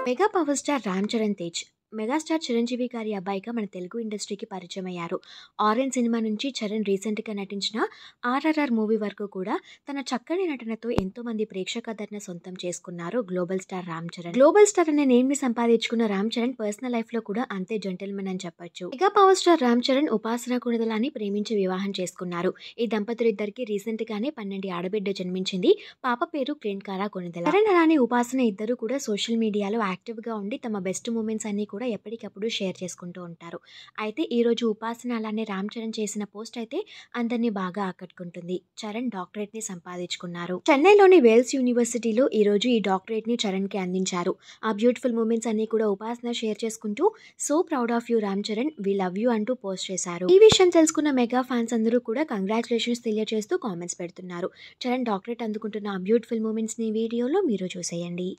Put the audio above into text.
Mega power star Ram Charan Tej megastar Chiranjeevi గారి అబ్బాయిగా మన తెలుగు ఇండస్ట్రీకి పరిచయం అయ్యారు. ఆరెంజ్ సినిమా నుంచి చరణ్ రీసెంట్గా నటించిన ఆర్ఆర్ఆర్ మూవీ వరకు కూడా తన చక్కని నటనతో ఎంతో మంది ప్రేక్షకాదరణ సొంతం చేసుకున్నారు global star Ram Charan. Global star అనే నేమ్ ని సంపాదించుకున్న రామ్ చరణ్ పర్సనల్ లైఫ్ లో కూడా అంతే జెంటిల్మెన్ అని చెప్పొచ్చు. Mega power star Ram Charan ఉపాసన కొణిదలాని ప్రేమించి వివాహం చేసుకున్నారు. ఈ దంపతులిద్దరికి రీసెంట్ గానే 12 ఆడబిడ్డ జన్మించింది. పాప పేరు ప్రియాంక కొణిదల. చరణ్ అలానే ఉపాసన ఇద్దరు కూడా సోషల్ మీడియాలో యాక్టివ్ గా ఉండి తమ బెస్ట్ మూమెంట్స్ అన్ని కూడా ఎప్పటికప్పుడు షేర్ చేసుకుంటూ ఉంటారు. అయితే ఈ రోజు ఉపాసన అలానే రామ్ చరణ్ చేసిన పోస్ట్ అయితే అందరినీ బాగా ఆకట్టుకుంటుంది. చరణ్ డాక్టరేట్ ని సంపాదించుకున్నారు. చెన్నైలోని వేల్స్ యూనివర్సిటీలో ఈ రోజు ఈ డాక్టరేట్ ని చరణ్ కి అందించారు. ఆ బ్యూటిఫుల్ మూమెంట్స్ అన్ని కూడా ఉపాసన షేర్ చేసుకుంటూ so proud of you Ram Charan, we love you అంటూ పోస్ట్ చేశారు. ఈ విషయం తెలుసుకున్న మెగా ఫ్యాన్స్ అందరూ కూడా కంగ్రాచులేషన్స్ తెలియజేస్తూ కామెంట్స్ పెడుతున్నారు. చరణ్ డాక్టరేట్ అందుకుంటున్న ఆ బ్యూటిఫుల్ మూమెంట్స్ ని వీడియోలో మీరు చూసేయండి.